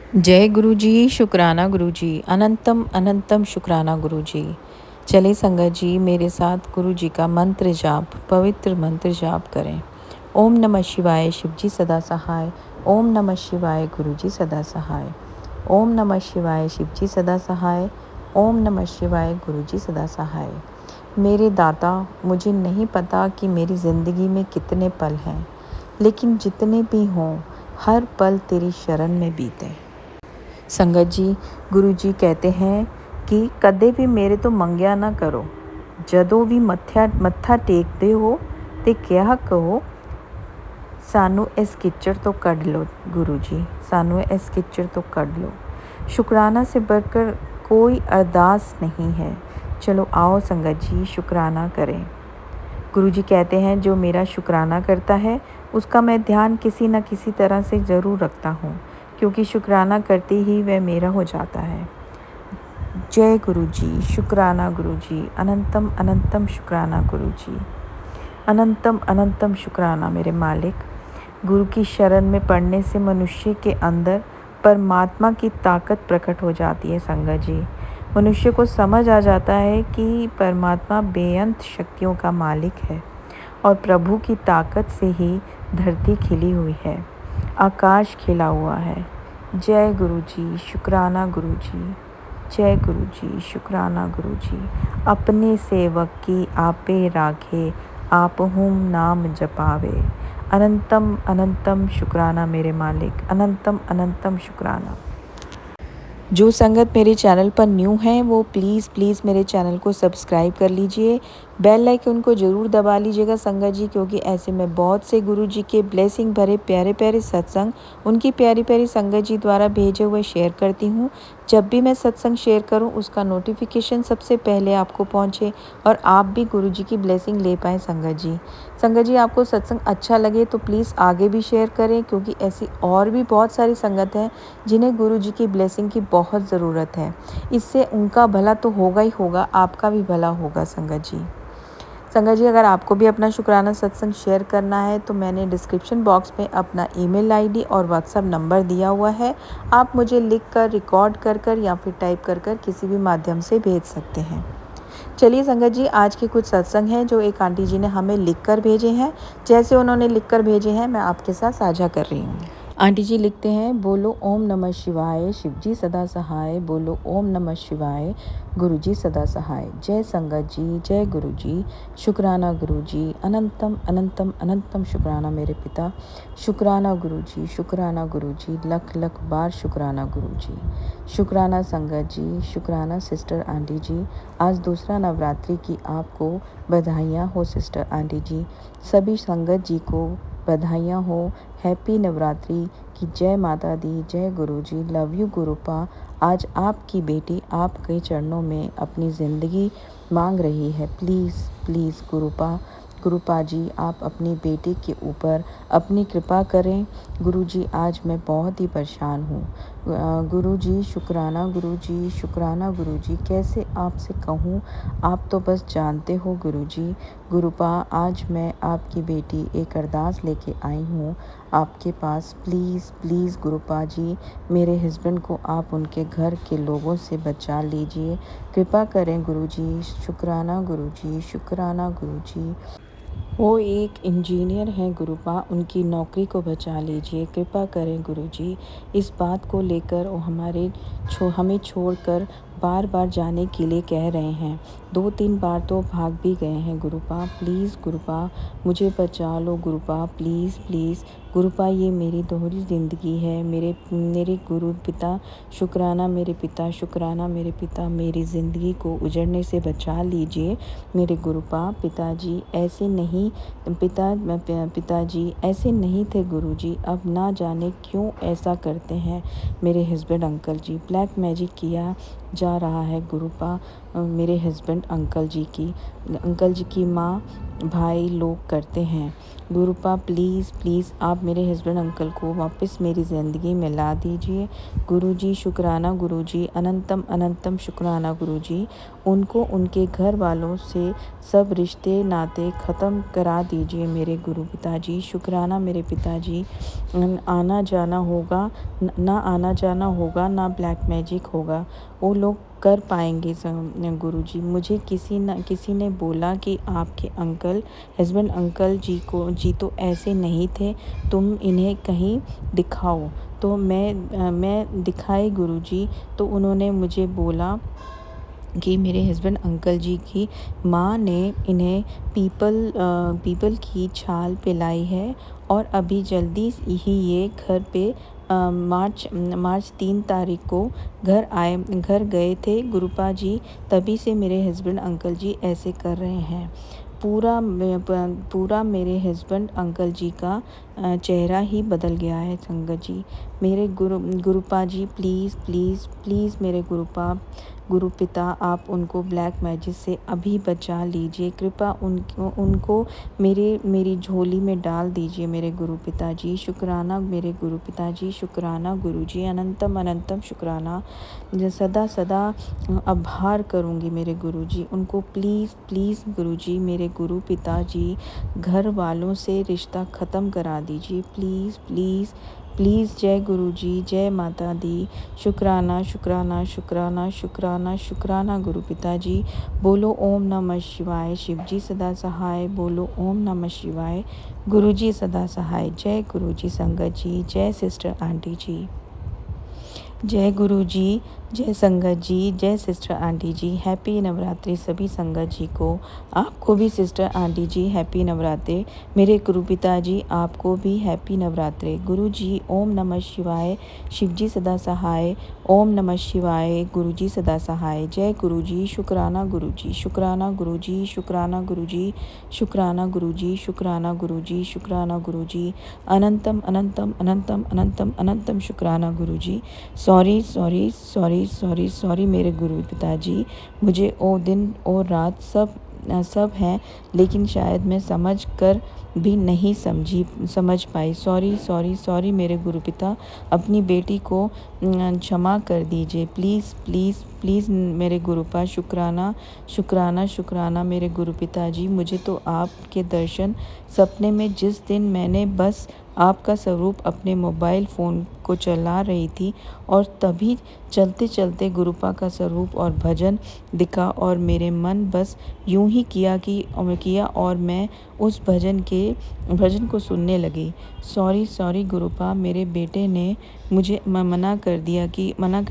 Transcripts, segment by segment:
जय गुरु जी, शुक्राना गुरु जी, अनंतम अनंतम शुक्राना गुरु जी। चले संगत जी मेरे साथ गुरु जी का मंत्र जाप, पवित्र मंत्र जाप करें। ओम नमः शिवाय शिव जी सदा सहाय। ओम नमः शिवाय गुरु जी सदा सहाय। ओम नमः शिवाय शिव जी सदा सहाय। ओम नमः शिवाय गुरु जी सदा सहाय। मेरे दाता, मुझे नहीं पता कि मेरी ज़िंदगी में कितने पल हैं, लेकिन जितने भी हों हर पल तेरी शरण में बीते। संगत जी, गुरु जी कहते हैं कि कदे भी मेरे तो मंग्या ना करो, ਜਦੋਂ ਵੀ ਮੱਥਾ ਟੇਕਦੇ ਹੋ ਤੇ ਕਿਹਾ ਕਹੋ ਸਾਨੂੰ ਇਸ किच्चड़ तो ਕੱਢ लो। गुरु जी ਸਾਨੂੰ इस किच्चड़ तो ਕੱਢ लो। शुक्राना से बढ़कर कोई अरदास नहीं है। चलो आओ संगत जी शुक्राना करें। गुरु जी कहते हैं जो मेरा शुक्राना करता है उसका मैं ध्यान किसी न किसी तरह से ज़रूर रखता हूँ, क्योंकि शुक्राना करते ही वह मेरा हो जाता है। जय गुरु जी, शुक्राना गुरु जी, अनंतम अनंतम शुक्राना गुरु जी, अनंतम अनंतम शुक्राना मेरे मालिक। गुरु की शरण में पड़ने से मनुष्य के अंदर परमात्मा की ताकत प्रकट हो जाती है संगत जी। मनुष्य को समझ आ जाता है कि परमात्मा बेअंत शक्तियों का मालिक है और प्रभु की ताकत से ही धरती खिली हुई है, आकाश खिला हुआ है। जय गुरु जी, शुक्राना गुरु जी, जय गुरु जी, शुक्राना गुरु जी। अपने सेवक की आपे राखे, आप हुम नाम जपावे। अनंतम अनंतम शुक्राना मेरे मालिक, अनंतम अनंतम शुक्राना। जो संगत मेरे चैनल पर न्यू हैं वो प्लीज़ मेरे चैनल को सब्सक्राइब कर लीजिए, बेल आइकन को ज़रूर दबा लीजिएगा संगत जी, क्योंकि ऐसे में बहुत से गुरु जी के ब्लेसिंग भरे प्यारे प्यारे सत्संग उनकी प्यारी प्यारी संगत जी द्वारा भेजे हुए शेयर करती हूँ। जब भी मैं सत्संग शेयर करूँ उसका नोटिफिकेशन सबसे पहले आपको पहुँचे और आप भी गुरु जी की ब्लेसिंग ले पाएँ संगत जी। संगत जी आपको सत्संग अच्छा लगे तो प्लीज़ आगे भी शेयर करें, क्योंकि ऐसी और भी बहुत सारी संगत हैं जिन्हें गुरु जी की ब्लेसिंग की बहुत ज़रूरत है। इससे उनका भला तो होगा ही होगा, आपका भी भला होगा संगत जी। संगत जी अगर आपको भी अपना शुक्राना सत्संग शेयर करना है तो मैंने डिस्क्रिप्शन बॉक्स में अपना ईमेल आईडी और व्हाट्सएप नंबर दिया हुआ है। आप मुझे लिख कर, रिकॉर्ड कर या फिर टाइप कर किसी भी माध्यम से भेज सकते हैं। चलिए संगत जी, आज के कुछ सत्संग हैं जो एक आंटी जी ने हमें लिख कर भेजे हैं। जैसे उन्होंने लिख कर भेजे हैं मैं आपके साथ साझा कर रही हूँ। आंटी जी लिखते हैं, बोलो ओम नमः शिवाय शिव जी सदा सहाय। बोलो ओम नमः शिवाय गुरु जी सदा सहाय। जय संगत जी, जय गुरु जी, शुक्राना गुरु जी, अनंतम अनंतम अनंतम शुक्राना मेरे पिता। शुक्राना गुरु जी, शुक्राना गुरु जी, लख लख बार शुक्राना गुरु जी। शुक्राना संगत जी, शुक्राना सिस्टर आंटी जी। आज दूसरा नवरात्रि की आपको बधाइयाँ हो सिस्टर आंटी जी। सभी संगत जी को बधाइयाँ हो। हैप्पी नवरात्रि की। जय माता दी, जय गुरु जी, लव यू गुरुपा। आज आपकी बेटी आपके चरणों में अपनी ज़िंदगी मांग रही है। प्लीज़ गुरुपा जी आप अपनी बेटी के ऊपर अपनी कृपा करें। गुरु जी आज मैं बहुत ही परेशान हूँ। गुरु जी शुक्राना गुरु जी, शुक्राना गुरु जी, कैसे आपसे कहूँ, आप तो बस जानते हो गुरु जी। गुरुपा आज मैं आपकी बेटी एक अरदास लेके आई हूँ आपके पास। प्लीज़ गुरुपा जी मेरे हस्बैंड को आप उनके घर के लोगों से बचा लीजिए। कृपा करें गुरु जी। शुक्राना गुरु जी, शुक्राना गुरु जी। वो एक इंजीनियर हैं गुरुपा, उनकी नौकरी को बचा लीजिए। कृपा करें गुरु जी। इस बात को लेकर वो हमें छोड़कर बार बार जाने के लिए कह रहे हैं। 2-3 बार तो भाग भी गए हैं गुरुपा। प्लीज़ गुरुपा मुझे बचा लो गुरुपा, प्लीज़ गुरुपा। ये मेरी दोहरी ज़िंदगी है। मेरे गुरु पिता शुक्राना मेरे पिता, शुक्राना मेरे पिता, मेरी ज़िंदगी को उजड़ने से बचा लीजिए मेरे गुरुपा। पिताजी ऐसे नहीं पिताजी ऐसे नहीं थे गुरुजी, अब ना जाने क्यों ऐसा करते हैं मेरे हस्बैंड अंकल जी। ब्लैक मैजिक किया जा रहा है गुरुपा मेरे हस्बैंड अंकल जी की माँ भाई लोग करते हैं। गुरुपा प्लीज़ प्लीज़ आप मेरे हस्बैंड अंकल को वापस मेरी ज़िंदगी में ला दीजिए। गुरुजी शुक्राना गुरुजी, अनंतम अनंतम शुक्राना गुरुजी। उनको उनके घर वालों से सब रिश्ते नाते ख़त्म करा दीजिए मेरे गुरु पिताजी। शुक्राना मेरे पिताजी। आना जाना होगा ना, आना जाना होगा ना, ब्लैक मैजिक होगा, वो लोग कर पाएंगे गुरुजी। मुझे किसी ने बोला कि आपके हस्बैंड अंकल जी तो ऐसे नहीं थे, तुम इन्हें कहीं दिखाओ। तो मैं दिखाई गुरुजी। तो उन्होंने मुझे बोला कि मेरे हस्बैंड अंकल जी की माँ ने इन्हें पीपल की छाल पिलाई है और अभी जल्दी ही ये घर पे मार्च 3 तारीख को घर गए थे गुरुपा जी। तभी से मेरे हस्बैंड अंकल जी ऐसे कर रहे हैं। पूरा मेरे हस्बैंड अंकल जी का चेहरा ही बदल गया है संगत जी। मेरे गुरुपा जी प्लीज़ प्लीज़ प्लीज़ मेरे गुरु पिता आप उनको ब्लैक मैजिक से अभी बचा लीजिए। कृपा उनको मेरी झोली में डाल दीजिए मेरे गुरु पिताजी। शुक्राना मेरे गुरु पिताजी, शुक्राना गुरुजी, अनंतम अनंतम शुक्राना। सदा सदा आभार करूँगी मेरे गुरुजी। उनको प्लीज़ प्लीज़ गुरुजी, मेरे गुरु पिताजी घर वालों से रिश्ता ख़त्म करा दीजिए प्लीज़ प्लीज़ प्लीज़। जय गुरुजी, जय माता दी। शुक्राना शुक्राना शुक्राना शुक्राना शुक्राना गुरु पिताजी। बोलो ओम नमः शिवाय। शिवजी सदा सहाय। बोलो ओम नमः शिवाय। गुरुजी सदा सहाय। जय गुरुजी संगत जी, जय सिस्टर आंटी जी। जय गुरु जी, जय संगत जी, जय सिस्टर आंटी जी। हैप्पी नवरात्रि सभी संगत जी को। आपको भी सिस्टर आंटी जी हैप्पी नवरात्रि। मेरे गुरु पिताजी आपको भी हैप्पी नवरात्रि। गुरु जी ओम नमः शिवाय। शिव जी सदा सहाय। ओम नमः शिवाय। गुरु जी सदा सहाय। जय गुरु जी। शुक्राना गुरु जी, शुक्राना गुरु जी, शुक्राना गुरु जी, शुक्राना गुरु जी, शुक्राना गुरु जी, शुक्राना गुरु जी। अनंतम अनंतम अनंतम अनंतम अनंतम शुक्राना गुरु जी। Sorry sorry sorry sorry sorry मेरे गुरु पिताजी। मुझे ओ दिन और रात सब है, लेकिन शायद मैं भी नहीं समझ पाई। सॉरी सॉरी सॉरी मेरे गुरु पिता। अपनी बेटी को क्षमा कर दीजिए प्लीज़ प्लीज़ प्लीज़ मेरे गुरुपा। शुक्राना शुक्राना शुक्राना मेरे गुरु पिताजी। मुझे तो आपके दर्शन सपने में, जिस दिन मैंने बस आपका स्वरूप अपने मोबाइल फ़ोन को चला रही थी और तभी चलते चलते गुरुपा का स्वरूप और भजन दिखा और मेरे मन बस यूं ही किया और मैं उस भजन को सुनने लगी। Sorry sorry गुरुपा। मेरे बेटे ने मुझे मना कर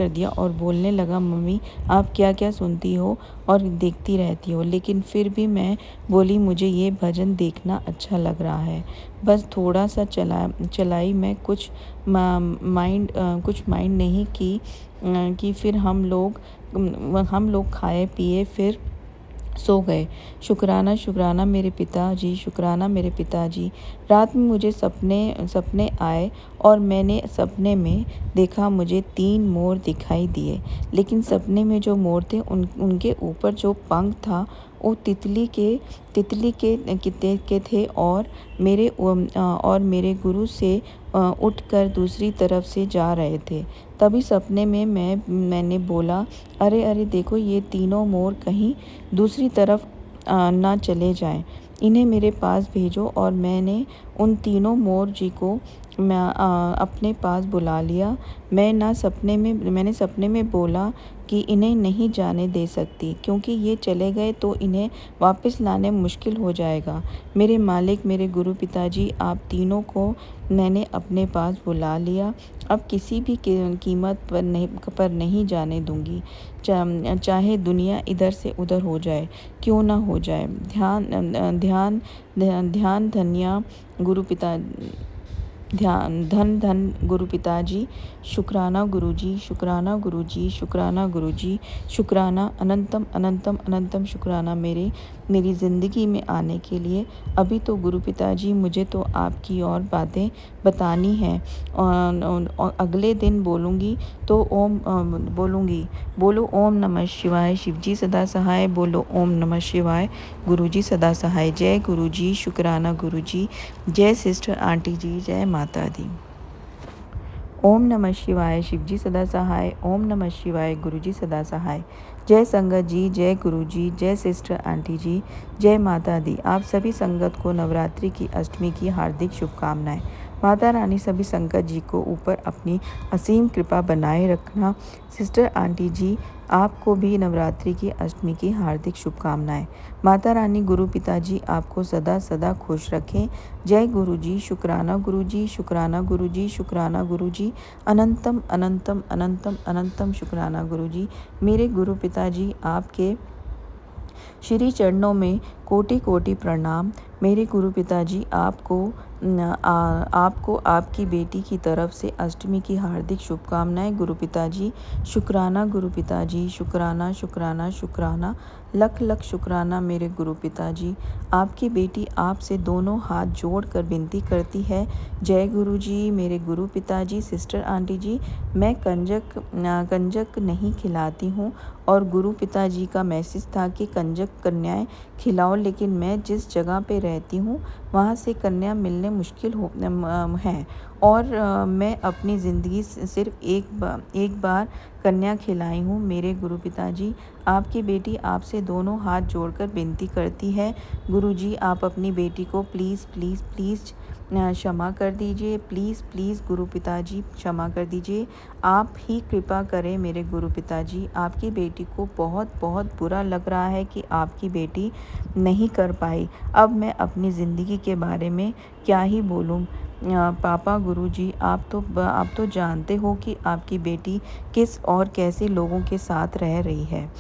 दिया और बोलने लगा, मम्मी आप क्या क्या सुनती हो और देखती रहती हो। लेकिन फिर भी मैं बोली, मुझे ये भजन देखना अच्छा लग रहा है। बस थोड़ा सा चलाई मैं, कुछ माइंड नहीं की कि फिर हम लोग खाए पिए फिर सो गए। शुक्राना शुक्राना मेरे पिताजी, शुक्राना मेरे पिताजी। रात में मुझे सपने आए और मैंने सपने में देखा मुझे 3 मोर दिखाई दिए, लेकिन सपने में जो मोर थे उनके ऊपर जो पंख था वो तितली के थे और मेरे गुरु से उठकर दूसरी तरफ से जा रहे थे। तभी सपने में मैंने बोला, अरे अरे देखो, ये तीनों मोर कहीं दूसरी तरफ ना चले जाएं, इन्हें मेरे पास भेजो। और मैंने उन तीनों मोर जी को अपने पास बुला लिया। मैंने सपने में बोला कि इन्हें नहीं जाने दे सकती, क्योंकि ये चले गए तो इन्हें वापस लाने मुश्किल हो जाएगा। मेरे मालिक, मेरे गुरु पिताजी, आप तीनों को मैंने अपने पास बुला लिया। अब किसी भी कीमत पर नहीं जाने दूंगी, चाहे दुनिया इधर से उधर हो जाए, क्यों ना हो जाए। ध्यान धन्या गुरु पिता ध्यान धन धन गुरु पिताजी, शुक्राना गुरुजी, शुक्राना गुरुजी, शुक्राना गुरुजी, शुक्राना अनंतम अनंतम अनंतम शुक्राना मेरी ज़िंदगी में आने के लिए। अभी तो गुरु पिताजी मुझे तो आपकी और बातें बतानी हैं और अगले दिन बोलूँगी तो बोलो ओम नमः शिवाय, शिवजी सदा सहाय, बोलो ओम नमः शिवाय, गुरुजी सदा सहाय। जय गुरुजी, शुक्राना गुरुजी, जय सिस्टर आंटी जी, जय माता दी। ओम नमः शिवाय, शिवजी सदा सहाय, ओम नमः शिवाय, गुरुजी सदा सहाय। जय संगत जी, जय गुरुजी, जय सिस्टर आंटी जी, जय माता दी। आप सभी संगत को नवरात्रि की अष्टमी की हार्दिक शुभकामनाएं। माता रानी सभी संगत जी को ऊपर अपनी असीम कृपा बनाए रखना। सिस्टर आंटी जी, आपको भी नवरात्रि की अष्टमी की हार्दिक शुभकामनाएं। माता रानी गुरु पिताजी आपको सदा सदा खुश रखें। जय गुरुजी, शुक्राना गुरुजी, शुक्राना गुरुजी, शुक्राना गुरुजी, अनंतम अनंतम अनंतम अनंतम शुक्राना गुरुजी। मेरे गुरु पिताजी, आपके श्री चरणों में कोटि कोटि प्रणाम। मेरे गुरु पिताजी, आपको आपकी बेटी की तरफ से अष्टमी की हार्दिक शुभकामनाएं। गुरु पिताजी, शुक्राना गुरु पिताजी, शुक्राना शुक्राना शुक्राना, लख लख शुक्राना मेरे गुरु पिताजी। आपकी बेटी आपसे दोनों हाथ जोड़कर विनती करती है। जय गुरु जी, मेरे गुरु पिताजी। सिस्टर आंटी जी, मैं कंजक नहीं खिलाती हूँ और गुरु पिताजी का मैसेज था कि कंजक कन्याएं खिलाओ, लेकिन मैं जिस जगह पे रहती हूँ वहाँ से कन्या मिलने मुश्किल है और मैं अपनी ज़िंदगी सिर्फ एक बार कन्या खिलाई हूँ। मेरे गुरु पिताजी, आपकी बेटी आपसे दोनों हाथ जोड़कर विनती करती है। गुरुजी, आप अपनी बेटी को प्लीज़ प्लीज़ प्लीज़ क्षमा कर दीजिए। प्लीज़ प्लीज़ गुरु पिताजी क्षमा कर दीजिए। आप ही कृपा करें मेरे गुरु पिताजी। आपकी बेटी को बहुत बहुत बुरा लग रहा है कि आपकी बेटी नहीं कर पाई। अब मैं अपनी ज़िंदगी के बारे में क्या ही बोलूं। पापा गुरुजी, आप तो जानते हो कि आपकी बेटी किस और कैसे लोगों के साथ रह रही है,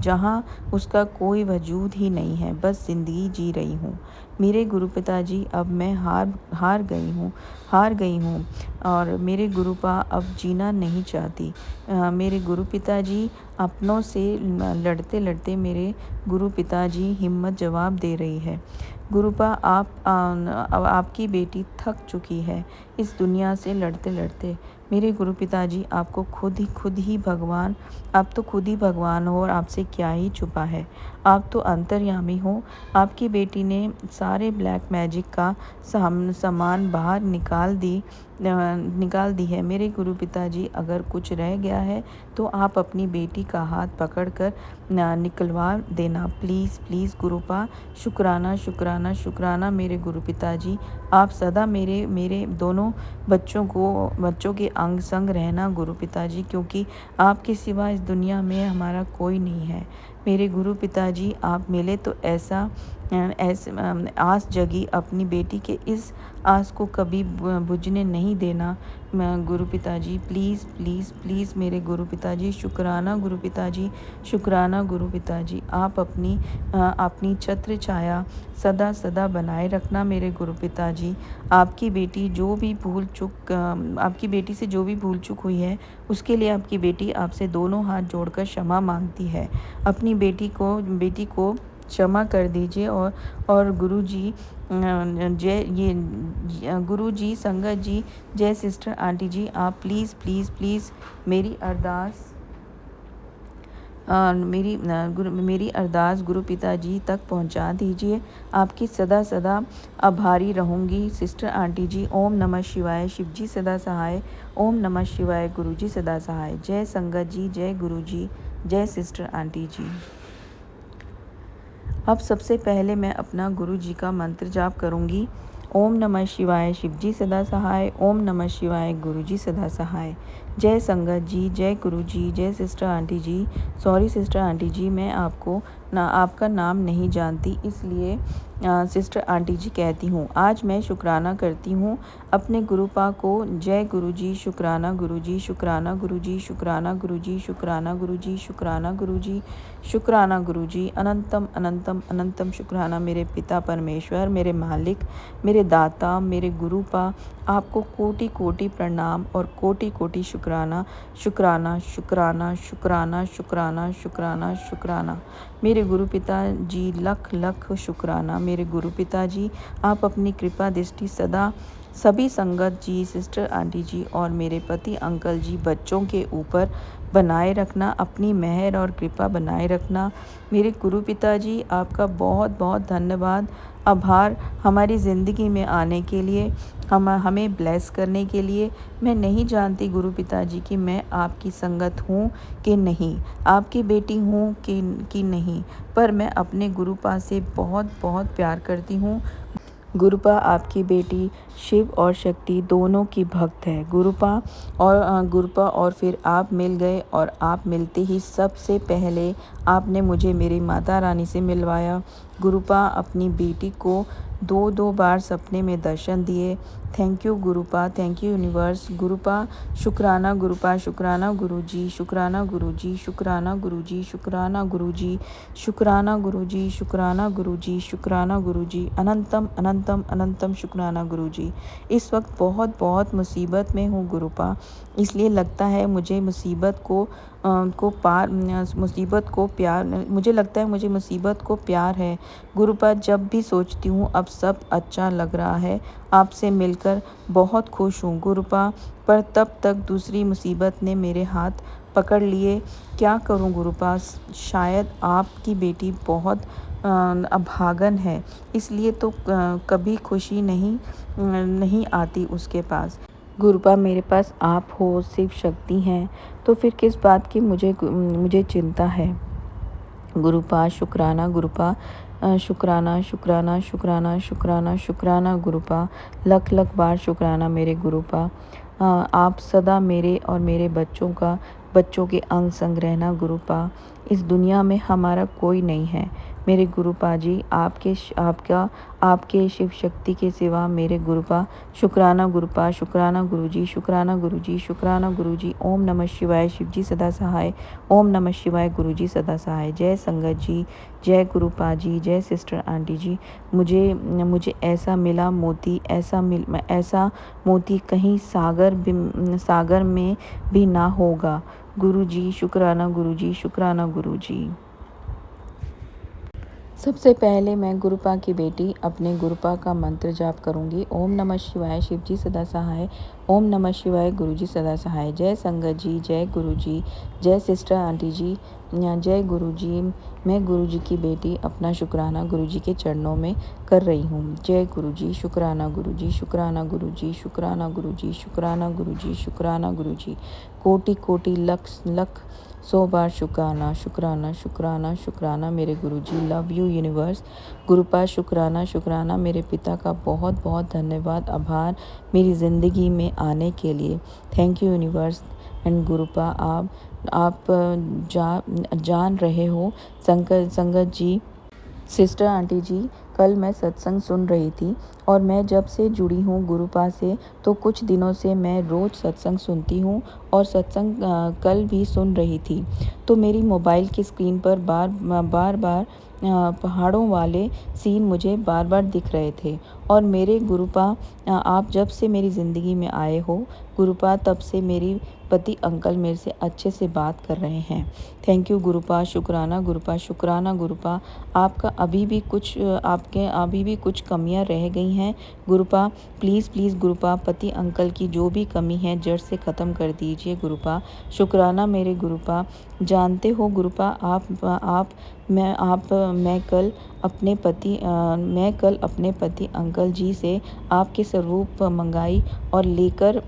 जहाँ उसका कोई वजूद ही नहीं है, बस ज़िंदगी जी रही हूँ। मेरे गुरु पिताजी, अब मैं हार गई हूँ और मेरे गुरुपा अब जीना नहीं चाहती। मेरे गुरु पिताजी, अपनों से लड़ते लड़ते मेरे गुरु पिताजी हिम्मत जवाब दे रही है। गुरुपा, आपकी बेटी थक चुकी है इस दुनिया से लड़ते लड़ते। मेरे गुरु पिताजी, आपको खुद ही भगवान हो और आपसे क्या ही छुपा है। आप तो अंतर्यामी हो। आपकी बेटी ने सारे ब्लैक मैजिक का सामान बाहर निकाल दी है। मेरे गुरु पिताजी, अगर कुछ रह गया है तो आप अपनी बेटी का हाथ पकड़कर निकलवा देना, प्लीज़ प्लीज़ गुरुपा। शुक्राना शुक्राना शुक्राना मेरे गुरु पिताजी। आप सदा मेरे दोनों बच्चों के अंग संग रहना गुरु पिताजी, क्योंकि आपके सिवा इस दुनिया में हमारा कोई नहीं है। मेरे गुरु पिताजी, आप मिले तो ऐसे आस जगी अपनी बेटी के इस आस को कभी बुझने नहीं देना गुरु पिताजी। प्लीज़ प्लीज़ प्लीज़ मेरे गुरु पिताजी। शुक्राना गुरु पिताजी, शुक्राना गुरु पिताजी। आप अपनी छत्र छाया सदा सदा बनाए रखना मेरे गुरु पिताजी। आपकी बेटी से जो भी भूल चूक हुई है उसके लिए आपकी बेटी आपसे दोनों हाथ जोड़कर क्षमा मांगती है। अपनी बेटी को क्षमा कर दीजिए। और गुरुजी, गुरुजी, संगत जी, जय सिस्टर आंटी जी, आप प्लीज़ प्लीज़ प्लीज़ मेरी अरदास गुरु पिताजी तक पहुंचा दीजिए। आपकी सदा सदा आभारी रहूंगी सिस्टर आंटी जी। ओम नमः शिवाय, शिवजी सदा सहाय, ओम नमः शिवाय, गुरुजी सदा सहाय। जय संगत जी, जय गुरुजी, जय सिस्टर आंटी जी। अब सबसे पहले मैं अपना गुरु जी का मंत्र जाप करूंगी। ओम नमः शिवाय, शिवजी सदा सहाय, ओम नमः शिवाय, गुरुजी सदा सहाय। जय संगत जी, जय गुरुजी, जय सिस्टर आंटी जी। सॉरी सिस्टर आंटी जी, मैं आपको आपका नाम नहीं जानती, इसलिए सिस्टर आंटी जी कहती हूँ। आज मैं शुक्राना करती हूँ अपने गुरुपा को। जय गुरुजी, शुक्राना गुरुजी, शुक्राना गुरुजी, शुक्राना गुरुजी, शुक्राना गुरुजी, शुक्राना गुरुजी, शुक्राना गुरुजी। अनंतम अनंतम अनंतम शुक्राना मेरे पिता परमेश्वर, मेरे मालिक, मेरे दाता, मेरे गुरुपा। आपको कोटि कोटि प्रणाम और कोटि कोटि शुक्राना, शुक्राना शुक्राना शुक्राना शुक्राना शुक्राना शुक्राना। मेरे गुरु पिता जी लख लख शुक्राना। मेरे गुरु पिता जी, आप अपनी कृपा दृष्टि सदा सभी संगत जी, सिस्टर आंटी जी और मेरे पति अंकल जी बच्चों के ऊपर बनाए रखना। अपनी मेहर और कृपा बनाए रखना। मेरे गुरु पिता जी, आपका बहुत बहुत धन्यवाद, आभार हमारी ज़िंदगी में आने के लिए, हमें ब्लेस करने के लिए। मैं नहीं जानती गुरु पिताजी कि मैं आपकी संगत हूँ कि नहीं, आपकी बेटी हूँ कि नहीं, पर मैं अपने गुरुपा से बहुत बहुत प्यार करती हूँ। गुरुपा आपकी बेटी शिव और शक्ति दोनों की भक्त है। गुरुपा और फिर आप मिल गए और आप मिलते ही सबसे पहले आपने मुझे मेरी माता रानी से मिलवाया। गुरुपा अपनी बेटी को दो दो बार सपने में दर्शन दिए। थैंक यू गुरुपा, थैंक यू यूनिवर्स। गुरुपा शुक्राना, गुरुपा शुक्राना गुरुजी, शुक्राना गुरुजी, शुक्राना गुरुजी, शुक्राना गुरुजी, शुक्राना गुरुजी, शुक्राना गुरुजी, शुक्राना गुरुजी। अनंतम अनंतम अनंतम शुक्राना गुरुजी। इस वक्त बहुत बहुत मुसीबत में हूँ गुरुपा, इसलिए लगता है मुझे मुसीबत को मुझे लगता है मुझे मुसीबत को प्यार है। गुरुपा, जब भी सोचती हूँ अब सब अच्छा लग रहा है। आपसे मिलकर बहुत खुश हूँ गुरुपा, पर तब तक दूसरी मुसीबत ने मेरे हाथ पकड़ लिए। क्या करूँ गुरुपा? शायद आपकी बेटी बहुत अभागन है, इसलिए तो कभी खुशी नहीं आती उसके पास। गुरुपा, मेरे पास आप हो, शिव शक्ति हैं, तो फिर किस बात की मुझे चिंता है। गुरुपा शुक्राना, गुरुपा शुक्राना शुक्राना शुक्राना शुक्राना शुक्राना गुरुपा, लख लख बार शुक्राना मेरे गुरुपा। आप सदा मेरे और मेरे बच्चों के अंग संग रहना गुरुपा। इस दुनिया में हमारा कोई नहीं है मेरे गुरुपा जी, आपके शिव शक्ति के सिवा मेरे गुरुपा। शुक्राना गुरुपा, शुक्राना गुरुजी, शुक्राना गुरुजी, शुक्राना गुरुजी। ओम नमः शिवाय, शिवजी सदा सहाय। ओम नमः शिवाय, गुरुजी सदा सहाय। जय संगत जी, जय गुरुपा जी, जय सिस्टर आंटी जी। मुझे ऐसा मिला मोती, ऐसा मोती कहीं सागर में भी ना होगा। गुरुजी शुक्राना, गुरुजी शुक्राना गुरुजी। सबसे पहले मैं गुरुपा की बेटी अपने गुरुपा का मंत्र जाप करूंगी। ओम नमः शिवाय, शिवजी सदा सहाय। ओम नमः शिवाय, गुरुजी सदा सहाय। जय संगत जी, जय गुरुजी, जय सिस्टर आंटी जी, जय गुरुजी। मैं गुरुजी की बेटी अपना शुक्राना गुरुजी के चरणों में कर रही हूँ। जय गुरुजी, शुक्राना गुरुजी, शुक्राना गुरुजी, शुक्राना गुरुजी, शुक्राना गुरुजी, शुक्राना गुरुजी। कोटि कोटि लख लख 100 बार शुक्राना शुक्राना शुक्राना शुक्राना मेरे गुरुजी। Love you universe. गुरुपा शुक्राना, शुक्राना मेरे पिता का बहुत बहुत धन्यवाद, आभार मेरी ज़िंदगी में आने के लिए। Thank you universe and गुरुपा। आप जान रहे हो संगत जी, सिस्टर आंटी जी, कल मैं सत्संग सुन रही थी और मैं जब से जुड़ी हूँ गुरुपा से तो कुछ दिनों से मैं रोज़ सत्संग सुनती हूँ और सत्संग कल भी सुन रही थी। तो मेरी मोबाइल की स्क्रीन पर बार बार पहाड़ों वाले सीन मुझे बार बार दिख रहे थे और मेरे गुरुपा, आप जब से मेरी ज़िंदगी में आए हो गुरुपा, तब से मेरी पति अंकल मेरे से अच्छे से बात कर रहे हैं। थैंक यू गुरुपा, शुक्राना गुरुपा, शुक्राना गुरुपा। आपके अभी भी कुछ कमियां रह गई हैं गुरुपा। प्लीज़ गुरुपा, पति अंकल की जो भी कमी है जड़ से ख़त्म कर दीजिए गुरुपा। शुक्राना मेरे गुरुपा। जानते हो गुरुपा, मैं कल अपने पति अंकल जी से आपके स्वरूप मंगाई और लेकर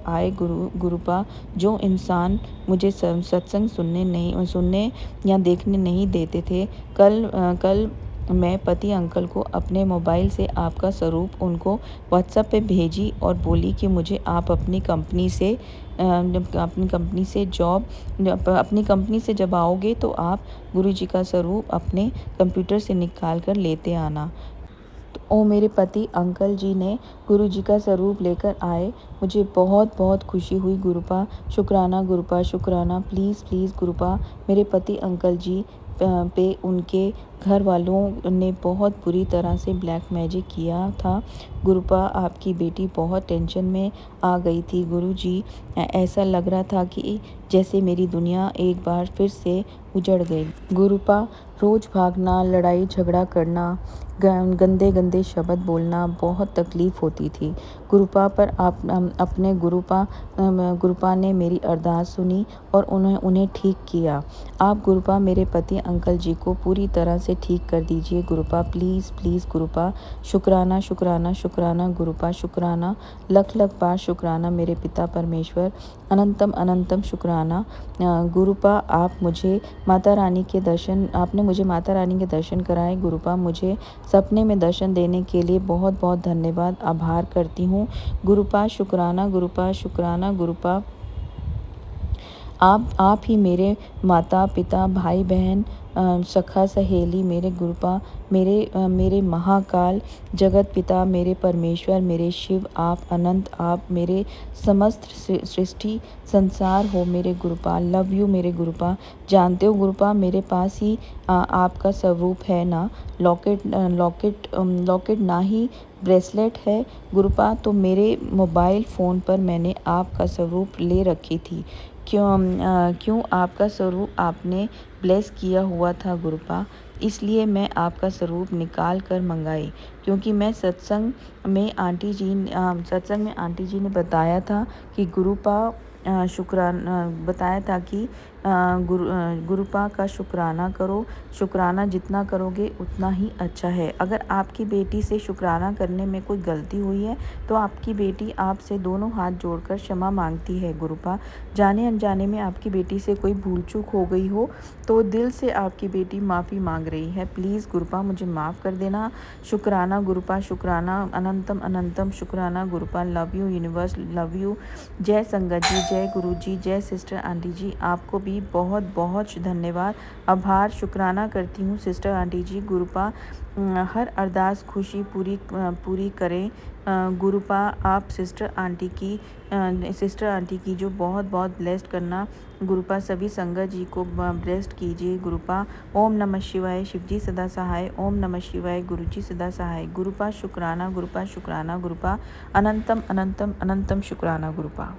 आए गुरुपा। जो इंसान मुझे सत्संग सुनने या देखने नहीं देते थे, कल मैं पति अंकल को अपने मोबाइल से आपका स्वरूप उनको व्हाट्सएप पे भेजी और बोली कि मुझे आप अपनी कंपनी से जब आओगे तो आप गुरुजी का स्वरूप अपने कंप्यूटर से निकाल कर लेते आना। तो मेरे पति अंकल जी ने गुरुजी का स्वरूप लेकर आए। मुझे बहुत बहुत खुशी हुई। गुरुपा शुक्राना, गुरुपा शुक्राना। प्लीज़ प्लीज़ गुरुपा, मेरे पति अंकल जी पे उनके घर वालों ने बहुत बुरी तरह से ब्लैक मैजिक किया था। गुरुपा आपकी बेटी बहुत टेंशन में आ गई थी गुरुजी। ऐसा लग रहा था कि जैसे मेरी दुनिया एक बार फिर से उजड़ गई। गुरुपा रोज़ भागना, लड़ाई झगड़ा करना, गंदे गंदे शब्द बोलना बहुत तकलीफ़ होती थी गुरुपा पर। अपने गुरुपा ने मेरी अरदास सुनी और उन्हें ठीक किया। आप गुरुपा मेरे पति अंकल जी को पूरी तरह से ठीक कर दीजिए गुरुपा, प्लीज़ प्लीज़ गुरुपा। शुक्राना शुक्राना शुक्राना गुरुपा शुक्राना, लख लख बार शुक्राना मेरे पिता परमेश्वर, अनंतम अनंतम शुक्राना। गुरुपा आपने मुझे माता रानी के दर्शन कराए गुरुपा। मुझे सपने में दर्शन देने के लिए बहुत बहुत धन्यवाद, आभार करती हूँ गुरुपा। शुक्राना गुरुपा शुक्राना गुरुपा। आप ही मेरे माता पिता भाई बहन सखा सहेली मेरे गुरुपा, मेरे महाकाल जगत पिता, मेरे परमेश्वर, मेरे शिव, आप अनंत, आप मेरे समस्त सृष्टि संसार हो मेरे गुरुपा। लव यू मेरे गुरुपा। जानते हो गुरुपा मेरे पास ही आपका स्वरूप है ना, लॉकेट ना ही ब्रेसलेट है गुरुपा। तो मेरे मोबाइल फ़ोन पर मैंने आपका स्वरूप ले रखी थी। क्यों आपका स्वरूप आपने ब्लेस किया हुआ था गुरुपा, इसलिए मैं आपका स्वरूप निकाल कर मंगाई। क्योंकि मैं सत्संग में आंटी जी ने बताया था कि बताया था कि गुरुपा का शुक्राना करो। शुक्राना जितना करोगे उतना ही अच्छा है। अगर आपकी बेटी से शुक्राना करने में कोई गलती हुई है तो आपकी बेटी आपसे दोनों हाथ जोड़कर क्षमा मांगती है गुरुपा। जाने अनजाने में आपकी बेटी से कोई भूल चूक हो गई हो तो दिल से आपकी बेटी माफ़ी मांग रही है। प्लीज़ गुरुपा मुझे माफ़ कर देना। शुक्राना गुरुपा शुक्राना, अनंतम अनंतम शुक्राना गुरुपा। Love you universe, love you. जय संगत जी, जय गुरु जी, जय सिस्टर आंटी जी। आपको भी बहुत बहुत धन्यवाद, आभार, शुक्राना करती हूँ सिस्टर आंटी जी। गुरुपा हर अरदास खुशी पूरी करें गुरुपा। आप सिस्टर आंटी की जो बहुत बहुत ब्लेस्ड करना गुरुपा। सभी संगत जी को ब्लेस्ड कीजिए गुरुपा। ओम नमः शिवाय, शिवजी सदा सहाय। ओम नमः शिवाय, गुरुजी सदा सहाय। गुरुपा शुक्राना, गुरुपा शुक्राना गुरुपा। अनंतम अनंतम अनंतम शुक्राना गुरुपा।